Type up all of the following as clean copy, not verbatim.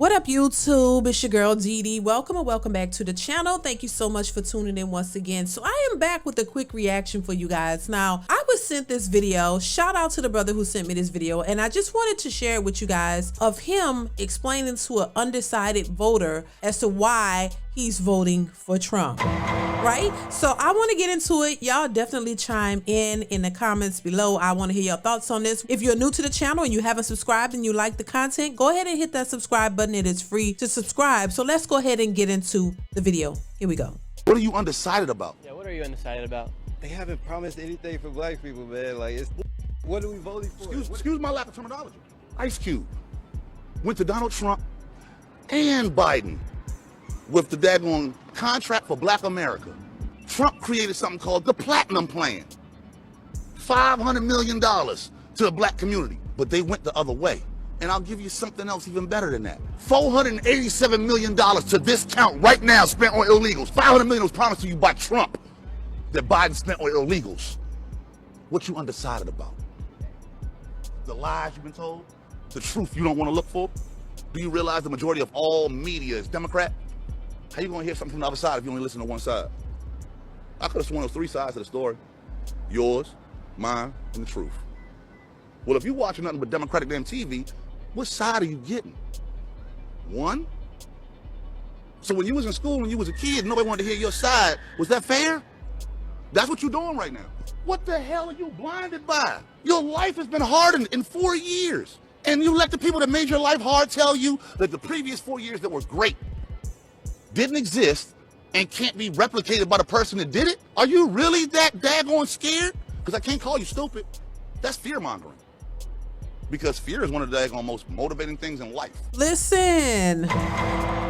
What up, YouTube? It's your girl DeeDee. Welcome and welcome back to the channel. Thank you so much for tuning in once again. So I am back with a quick reaction for you guys. Now, I was sent this video. Shout out to the brother who sent me this video, and I just wanted to share it with you guys of him explaining to an undecided voter as to why he's voting for Trump. Right? So I want to get into it. Y'all definitely chime in the comments below. I want to hear your thoughts on this. If you're new to the channel and you haven't subscribed and you like the content, go ahead and hit that subscribe button. It is free to subscribe. So let's go ahead and get into the video. Here we go. What are you undecided about? Yeah, what are you undecided about? They haven't promised anything for black people, man. Like, what are we voting for? Excuse my lack of terminology. Ice Cube went to Donald Trump and Biden with the daggone contract for Black America. Trump created something called the Platinum Plan. $500 million to the black community, but they went the other way. And I'll give you something else even better than that. $487 million to this count right now spent on illegals. $500 million was promised to you by Trump that Biden spent on illegals. What you undecided about? The lies you've been told? The truth you don't want to look for? Do you realize the majority of all media is Democrat? How you gonna hear something from the other side if you only listen to one side? I could have sworn there was three sides to the story. Yours, mine, and the truth. Well, if you're watching nothing but Democratic damn TV, what side are you getting? One? So when you was in school, when you was a kid, nobody wanted to hear your side. Was that fair? That's what you're doing right now. What the hell are you blinded by? Your life has been hardened in 4 years. And you let the people that made your life hard tell you that the previous 4 years that were great didn't exist and can't be replicated by the person that did it? Are you really that daggone scared? Because I can't call you stupid. That's fear-mongering. Because fear is one of the daggone most motivating things in life. Listen,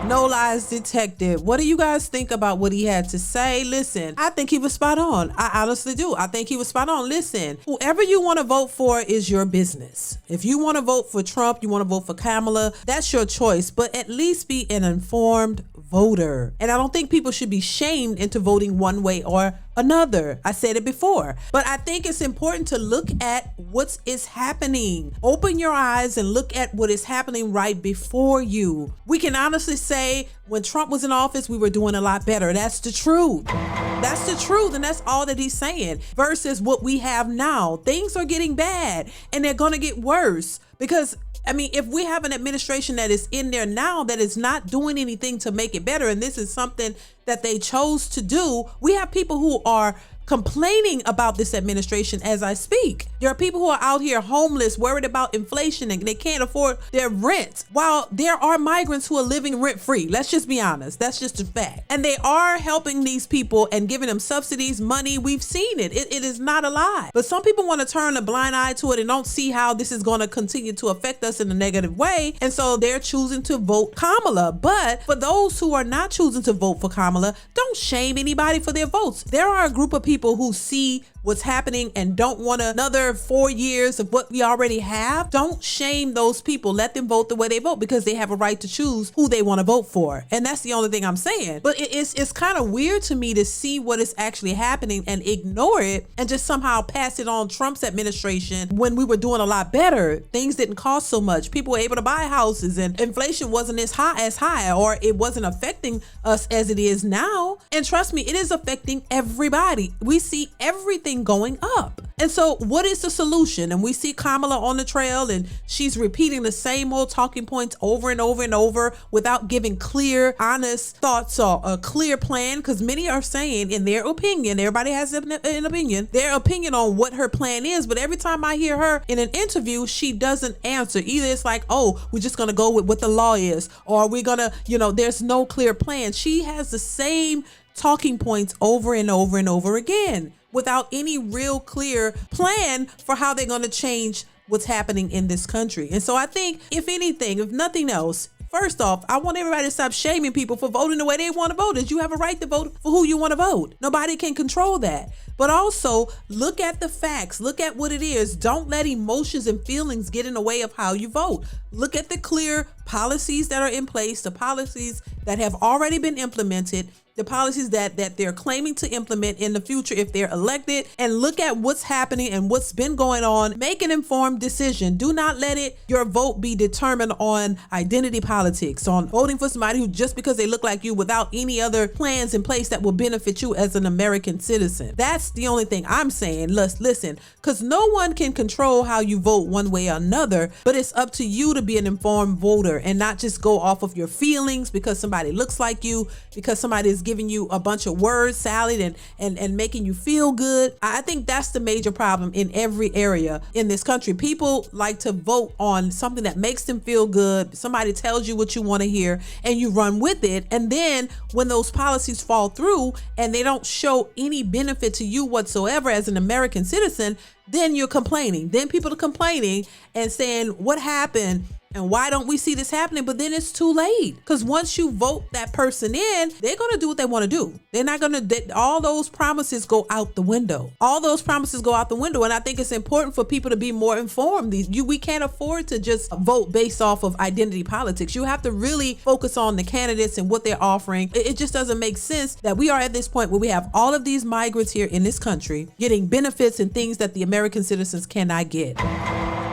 no lies detected. What do you guys think about what he had to say? Listen, I think he was spot on. I honestly do. I think he was spot on. Listen, whoever you want to vote for is your business. If you want to vote for Trump, you want to vote for Kamala, that's your choice. But at least be an informed voter. And I don't think people should be shamed into voting one way or another. I said it before, but I think it's important to look at what is happening. Open your eyes and look at what is happening right before you. We can honestly say when Trump was in office, we were doing a lot better. That's the truth. That's the truth. And that's all that he's saying versus what we have now. Things are getting bad and they're going to get worse because I mean, if we have an administration that is in there now that is not doing anything to make it better, and this is something that they chose to do, we have people who are complaining about this administration as I speak. There are people who are out here homeless, worried about inflation, and they can't afford their rent, while there are migrants who are living rent-free. Let's just be honest. That's just a fact. And they are helping these people and giving them subsidies, money. We've seen it. It is not a lie. But some people want to turn a blind eye to it and don't see how this is going to continue to affect us in a negative way. And so they're choosing to vote Kamala. But for those who are not choosing to vote for Kamala, don't shame anybody for their votes. There are a group of people who see what's happening and don't want another 4 years of what we already have. Don't shame those people. Let them vote the way they vote because they have a right to choose who they want to vote for. And that's the only thing I'm saying. But it's kind of weird to me to see what is actually happening and ignore it and just somehow pass it on Trump's administration when we were doing a lot better. Things didn't cost so much. People were able to buy houses and inflation wasn't as high or it wasn't affecting us as it is now. And trust me, it is affecting everybody. We see everything going up. And so what is the solution? And we see Kamala on the trail and she's repeating the same old talking points over and over and over without giving clear, honest thoughts or a clear plan. Because many are saying in their opinion, everybody has an opinion, their opinion on what her plan is. But every time I hear her in an interview, she doesn't answer. Either it's like, oh, we're just going to go with what the law is, or we're going to, there's no clear plan. She has the same talking points over and over and over again without any real clear plan for how they're going to change what's happening in this country. And so I think, if anything, if nothing else, first off, I want everybody to stop shaming people for voting the way they want to vote. You have a right to vote for who you want to vote. Nobody can control that. But also, look at the facts. Look at what it is. Don't let emotions and feelings get in the way of how you vote. Look at the clear policies that are in place, the policies that have already been implemented the policies that they're claiming to implement in the future if they're elected, and look at what's happening and what's been going on. Make an informed decision. Do not let your vote be determined on identity politics, on voting for somebody who just because they look like you without any other plans in place that will benefit you as an American citizen. That's the only thing I'm saying. Listen, because no one can control how you vote one way or another, but it's up to you to be an informed voter and not just go off of your feelings because somebody looks like you, because somebody is giving you a bunch of word salad and making you feel good. I think that's the major problem in every area in this country. People like to vote on something that makes them feel good. Somebody tells you what you want to hear and you run with it. And then when those policies fall through and they don't show any benefit to you whatsoever as an American citizen, then you're complaining. Then people are complaining and saying, what happened? And why don't we see this happening? But then it's too late, because once you vote that person in, they're going to do what they want to do. They're not going to, all those promises go out the window. All those promises go out the window. And I think it's important for people to be more informed. We can't afford to just vote based off of identity politics. You have to really focus on the candidates and what they're offering. It just doesn't make sense that we are at this point where we have all of these migrants here in this country getting benefits and things that the American citizens cannot get.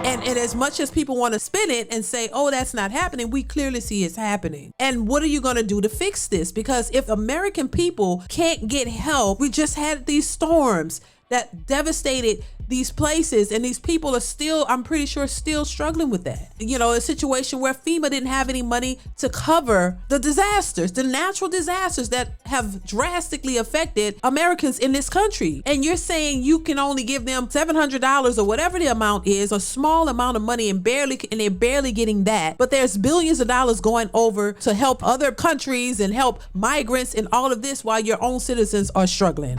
And as much as people want to spin it and say, oh, that's not happening, we clearly see it's happening. And what are you going to do to fix this? Because if American people can't get help, we just had these storms that devastated these places, and these people are still, I'm pretty sure, still struggling with that. You know, a situation where FEMA didn't have any money to cover the disasters, the natural disasters that have drastically affected Americans in this country. And you're saying you can only give them $700 or whatever the amount is, a small amount of money, and they're barely getting that. But there's billions of dollars going over to help other countries and help migrants and all of this while your own citizens are struggling.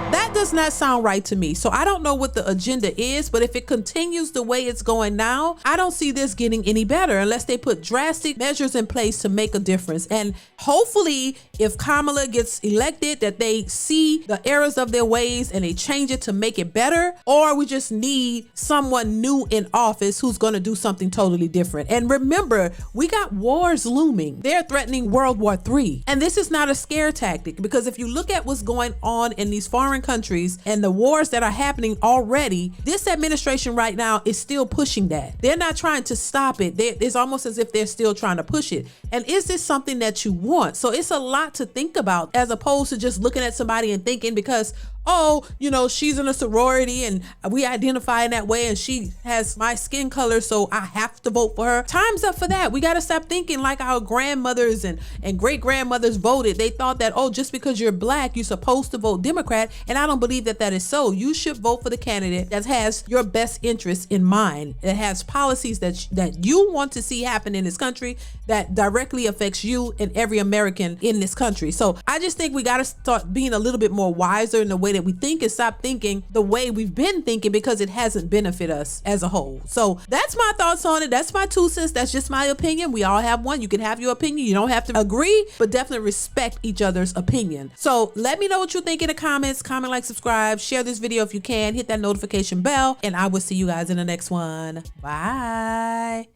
That does not sound right to me. So I don't know what the agenda is, but if it continues the way it's going now, I don't see this getting any better unless they put drastic measures in place to make a difference. And hopefully, if Kamala gets elected, that they see the errors of their ways and they change it to make it better, or we just need someone new in office who's going to do something totally different. And remember, we got wars looming. They're threatening World War III. And this is not a scare tactic, because if you look at what's going on in these foreign countries and the wars that are happening already, this administration right now is still pushing that. They're not trying to stop it. It's almost as if they're still trying to push it. And is this something that you want? So it's a lot to think about, as opposed to just looking at somebody and thinking because, oh, you know, she's in a sorority and we identify in that way and she has my skin color, so I have to vote for her. Time's up for that. We got to stop thinking like our grandmothers and great grandmothers voted. They thought that, oh, just because you're black, you're supposed to vote Democrat. And I don't believe that that is so. You should vote for the candidate that has your best interests in mind, that has policies that you want to see happen in this country, that directly affects you and every American in this country. So I just think we got to start being a little bit more wiser in the way that we think and stop thinking the way we've been thinking, because it hasn't benefited us as a whole. So that's my thoughts on it. That's my 2 cents. That's just my opinion. We all have one. You can have your opinion. You don't have to agree, but definitely respect each other's opinion. So let me know what you think in the comments. Comment, like, subscribe, share this video if you can, hit that notification bell, and I will see you guys in the next one. Bye.